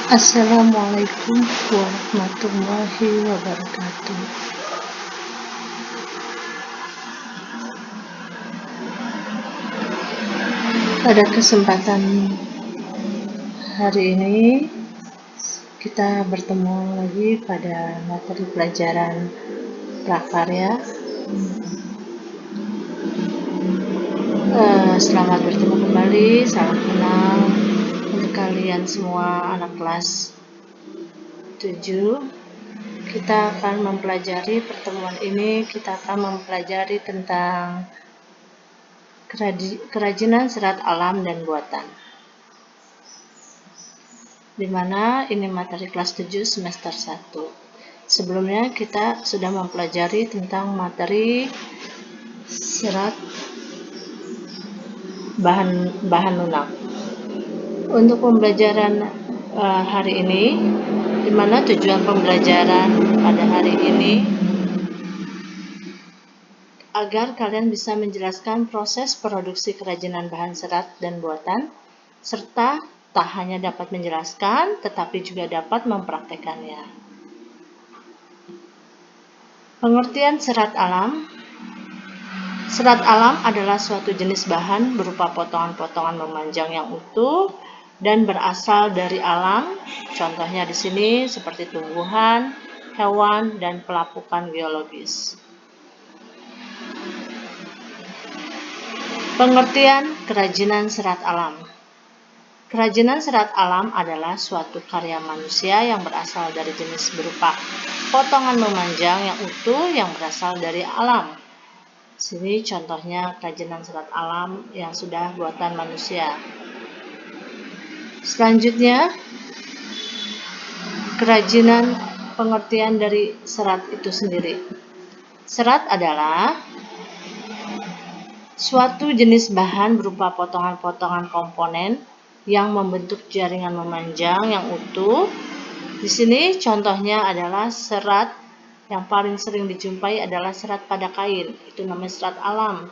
Assalamualaikum warahmatullahi wabarakatuh. Pada kesempatan hari ini kita bertemu lagi pada materi pelajaran prakarya. Selamat bertemu kembali, salam kenal untuk kalian semua anak kelas 7. Kita akan mempelajari pertemuan ini, kita akan mempelajari tentang kerajinan serat alam dan buatan. Dimana ini materi kelas 7 semester 1. Sebelumnya kita sudah mempelajari tentang materi serat bahan lunak. Untuk pembelajaran hari ini, dimana tujuan pembelajaran pada hari ini agar kalian bisa menjelaskan proses produksi kerajinan bahan serat dan buatan, serta tak hanya dapat menjelaskan, tetapi juga dapat mempraktekannya. Pengertian serat alam. Serat alam adalah suatu jenis bahan berupa potongan-potongan memanjang yang utuh dan berasal dari alam. Contohnya di sini seperti tumbuhan, hewan, dan pelapukan geologis. Pengertian kerajinan serat alam. Kerajinan serat alam adalah suatu karya manusia yang berasal dari jenis berupa potongan memanjang yang utuh yang berasal dari alam. Sini contohnya kerajinan serat alam yang sudah buatan manusia. Selanjutnya, kerajinan pengertian dari serat itu sendiri. Serat adalah suatu jenis bahan berupa potongan-potongan komponen yang membentuk jaringan memanjang yang utuh. Di sini contohnya adalah serat yang paling sering dijumpai adalah serat pada kain. Itu namanya serat alam.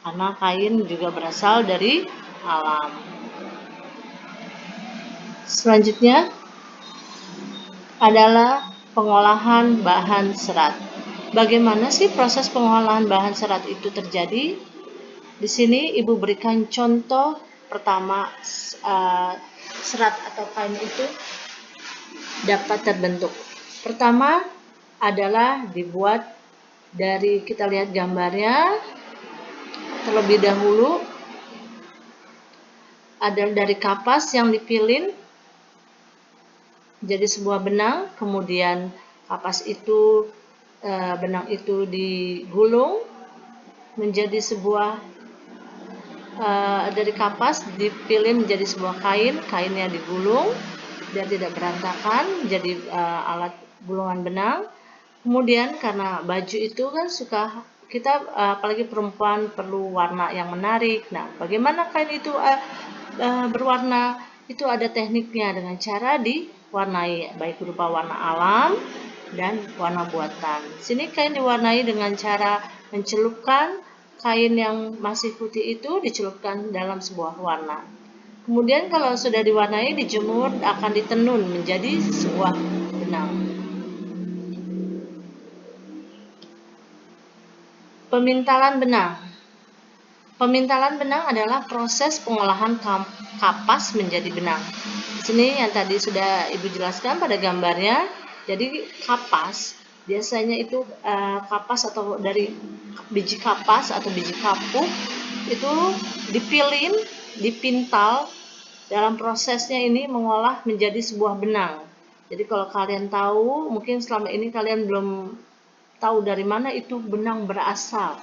Karena kain juga berasal dari alam. Selanjutnya adalah pengolahan bahan serat. Bagaimana sih proses pengolahan bahan serat itu terjadi? Di sini Ibu berikan contoh pertama serat atau kain itu dapat terbentuk. Pertama adalah dibuat dari, kita lihat gambarnya terlebih dahulu, ada dari kapas yang dipilin jadi sebuah benang, kemudian kapas itu, benang itu digulung menjadi sebuah, dari kapas dipilin menjadi sebuah kain, kainnya digulung biar tidak berantakan, jadi alat gulungan benang. Kemudian karena baju itu kan suka kita, apalagi perempuan perlu warna yang menarik. Nah, bagaimana kain itu berwarna? Itu ada tekniknya dengan cara diwarnai, baik berupa warna alam dan warna buatan. Sini kain diwarnai dengan cara mencelupkan kain yang masih putih itu dicelupkan dalam sebuah warna. Kemudian kalau sudah diwarnai, dijemur, akan ditenun menjadi sebuah benang. Pemintalan benang. Pemintalan benang adalah proses pengolahan kapas menjadi benang. Di sini yang tadi sudah Ibu jelaskan pada gambarnya. Jadi kapas biasanya itu kapas atau dari biji kapas atau biji kapuk itu dipilin, dipintal. Dalam prosesnya ini mengolah menjadi sebuah benang. Jadi kalau kalian tahu, mungkin selama ini kalian belum tahu dari mana itu benang berasal.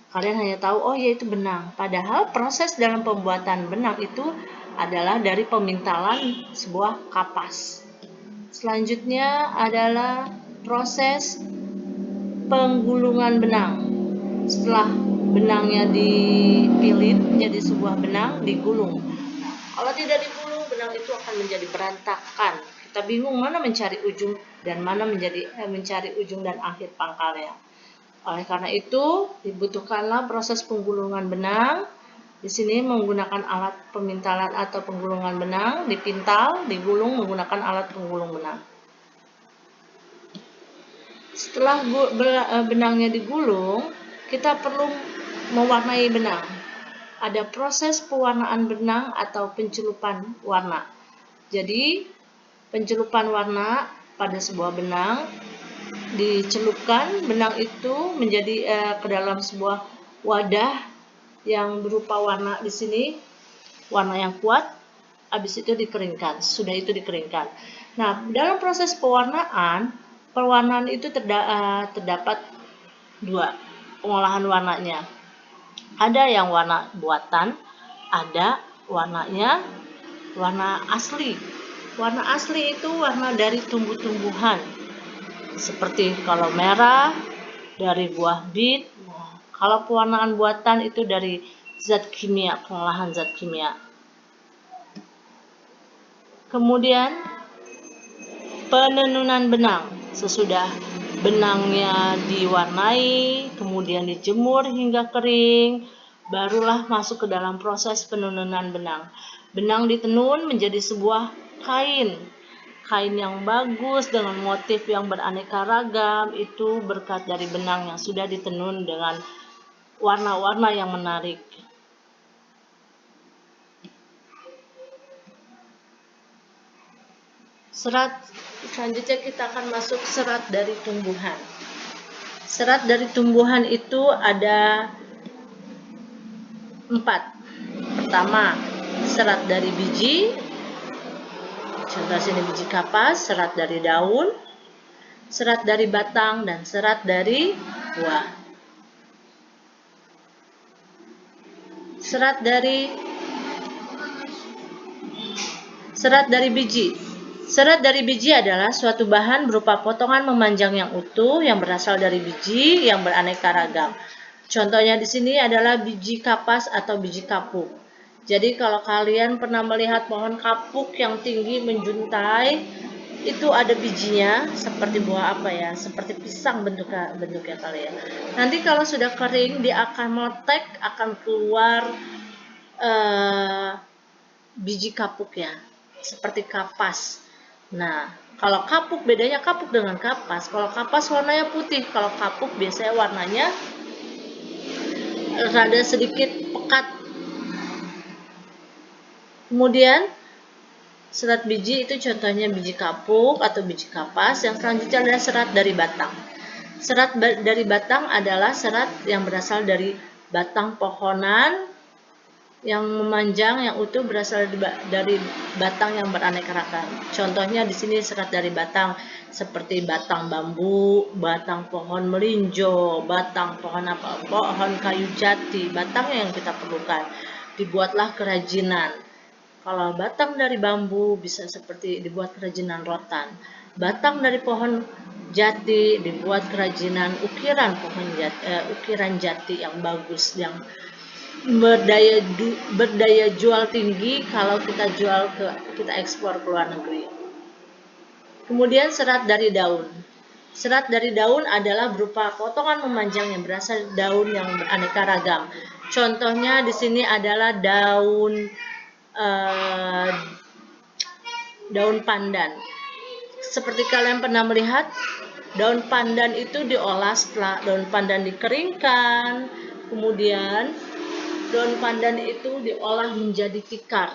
Kalian hanya tahu, oh ya itu benang. Padahal proses dalam pembuatan benang itu adalah dari pemintalan sebuah kapas. Selanjutnya adalah proses penggulungan benang. Setelah benangnya dipilin menjadi sebuah benang, digulung. Kalau tidak digulung, benang itu akan menjadi berantakan. Kita bingung mana mencari ujung dan mana mencari ujung dan akhir pangkalnya. Oleh karena itu, dibutuhkanlah proses penggulungan benang Di sini menggunakan alat pemintalan atau penggulungan benang, dipintal, digulung menggunakan alat penggulung benang. Setelah benangnya digulung, kita perlu mewarnai benang. Ada proses pewarnaan benang atau pencelupan warna. Jadi, pencelupan warna pada sebuah benang, dicelupkan benang itu menjadi ke dalam sebuah wadah yang berupa warna di sini, warna yang kuat. Habis itu dikeringkan. Sudah itu dikeringkan. Nah, dalam proses pewarnaan itu terdapat dua pengolahan warnanya. Ada yang warna buatan, ada warnanya warna asli. Warna asli itu warna dari tumbuh-tumbuhan. Seperti kalau merah dari buah bit. Kalau pewarnaan buatan itu dari zat kimia, pengolahan zat kimia. Kemudian penenunan benang. Sesudah benangnya diwarnai, kemudian dijemur hingga kering, barulah masuk ke dalam proses penenunan benang. Benang ditenun menjadi sebuah kain. Kain yang bagus dengan motif yang beraneka ragam itu berkat dari benang yang sudah ditenun dengan warna-warna yang menarik. Serat selanjutnya kita akan masuk serat dari tumbuhan. Serat dari tumbuhan itu ada 4. Pertama, serat dari biji. Contoh sini biji kapas, serat dari daun, serat dari batang, dan serat dari buah. Serat dari biji. Serat dari biji adalah suatu bahan berupa potongan memanjang yang utuh yang berasal dari biji yang beraneka ragam. Contohnya di sini adalah biji kapas atau biji kapuk. Jadi kalau kalian pernah melihat pohon kapuk yang tinggi menjuntai, itu ada bijinya seperti buah apa ya? Seperti pisang bentuknya kalian. Nanti kalau sudah kering dia akan meletek, akan keluar biji kapuk ya, seperti kapas. Nah, kalau kapuk bedanya kapuk dengan kapas. Kalau kapas warnanya putih, kalau kapuk biasanya warnanya rada sedikit pekat. Kemudian serat biji itu contohnya biji kapuk atau biji kapas. Yang selanjutnya adalah serat dari batang. Serat dari batang adalah serat yang berasal dari batang pohonan yang memanjang yang utuh berasal dari batang yang beraneka ragam. Contohnya di sini serat dari batang seperti batang bambu, batang pohon melinjo, batang pohon kayu jati, batang yang kita perlukan. Dibuatlah kerajinan. Kalau batang dari bambu bisa seperti dibuat kerajinan rotan. Batang dari pohon jati dibuat kerajinan ukiran ukiran jati yang bagus, yang berdaya jual tinggi kalau kita ekspor ke luar negeri. Kemudian serat dari daun. Serat dari daun adalah berupa potongan memanjang yang berasal dari daun yang beraneka ragam. Contohnya di sini adalah daun pandan. Seperti kalian pernah melihat, daun pandan itu diolah setelah daun pandan dikeringkan, kemudian daun pandan itu diolah menjadi tikar.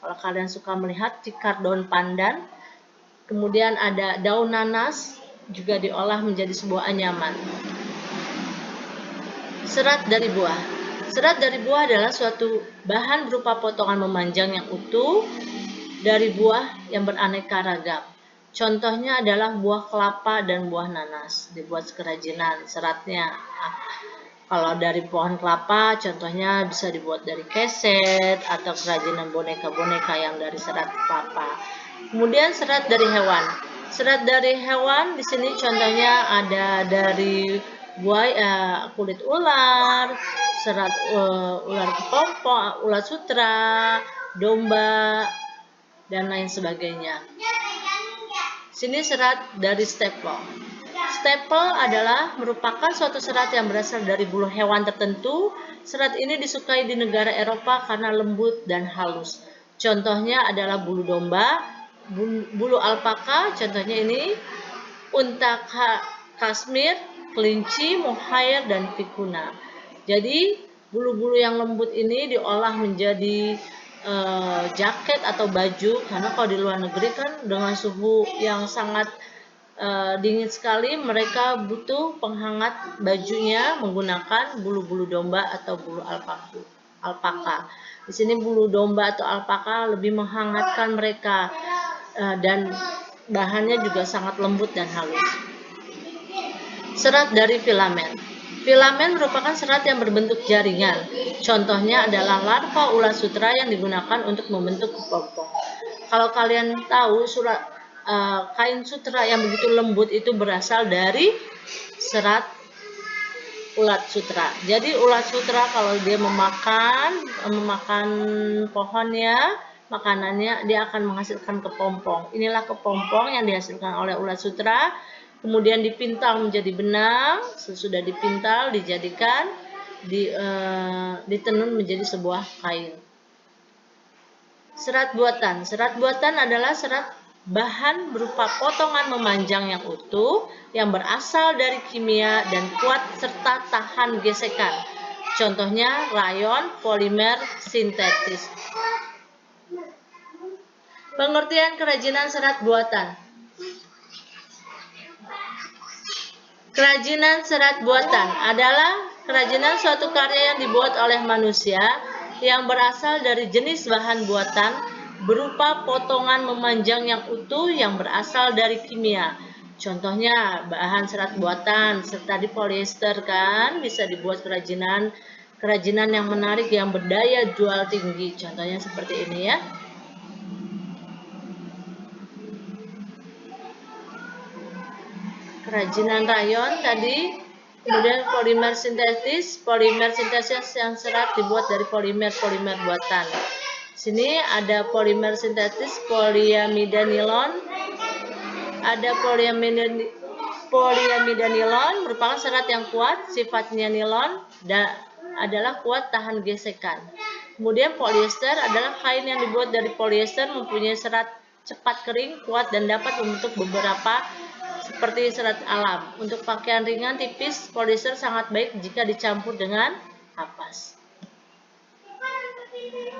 Kalau kalian suka melihat tikar daun pandan, kemudian ada daun nanas juga diolah menjadi sebuah anyaman. Serat dari buah. Serat dari buah adalah suatu bahan berupa potongan memanjang yang utuh dari buah yang beraneka ragam. Contohnya adalah buah kelapa dan buah nanas. Dibuat kerajinan seratnya. Kalau dari pohon kelapa, contohnya bisa dibuat dari keset atau kerajinan boneka-boneka yang dari serat kelapa. Kemudian serat dari hewan. Serat dari hewan di sini contohnya ada dari kulit ular, serat ular kepompong, ular sutra, domba, dan lain sebagainya. Sini serat dari stapel. Staple adalah merupakan suatu serat yang berasal dari bulu hewan tertentu. Serat ini disukai di negara Eropa karena lembut dan halus. Contohnya adalah bulu domba, bulu alpaka, contohnya ini, unta Kashmir, kelinci, mohair, dan vicuna. Jadi bulu-bulu yang lembut ini diolah menjadi jaket atau baju, karena kalau di luar negeri kan dengan suhu yang sangat dingin sekali, mereka butuh penghangat bajunya menggunakan bulu-bulu domba atau bulu alpaka. Di sini bulu domba atau alpaka lebih menghangatkan mereka, dan bahannya juga sangat lembut dan halus. Serat dari filamen. Filamen merupakan serat yang berbentuk jaringan. Contohnya adalah larva ulat sutra yang digunakan untuk membentuk kepompong. Kalau kalian tahu, kain sutra yang begitu lembut itu berasal dari serat ulat sutra. Jadi ulat sutra kalau dia memakan pohonnya, makanannya, dia akan menghasilkan kepompong. Inilah kepompong yang dihasilkan oleh ulat sutra. Kemudian dipintal menjadi benang. Sesudah dipintal, dijadikan ditenun menjadi sebuah kain. Serat buatan. Serat buatan adalah serat bahan berupa potongan memanjang yang utuh, yang berasal dari kimia dan kuat serta tahan gesekan. Contohnya rayon, polimer sintetis. Pengertian kerajinan serat buatan. Kerajinan serat buatan adalah kerajinan suatu karya yang dibuat oleh manusia yang berasal dari jenis bahan buatan berupa potongan memanjang yang utuh yang berasal dari kimia. Contohnya bahan serat buatan serta di polyester kan bisa dibuat kerajinan yang menarik yang berdaya jual tinggi. Contohnya seperti ini ya. Kerajinan rayon tadi, kemudian polimer sintetis yang serat dibuat dari polimer buatan. Sini ada polimer sintetis poliamida nilon. Ada poliamida nilon merupakan serat yang kuat, sifatnya nilon adalah kuat tahan gesekan. Kemudian polyester adalah kain yang dibuat dari polyester, mempunyai serat cepat kering, kuat, dan dapat membentuk beberapa seperti serat alam. Untuk pakaian ringan tipis, polyester sangat baik jika dicampur dengan kapas.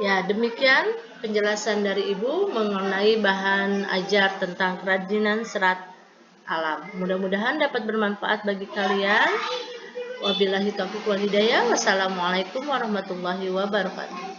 Ya, demikian penjelasan dari Ibu mengenai bahan ajar tentang kerajinan serat alam. Mudah-mudahan dapat bermanfaat bagi kalian. Wabillahi taufiq wal hidayah. Wassalamualaikum warahmatullahi wabarakatuh.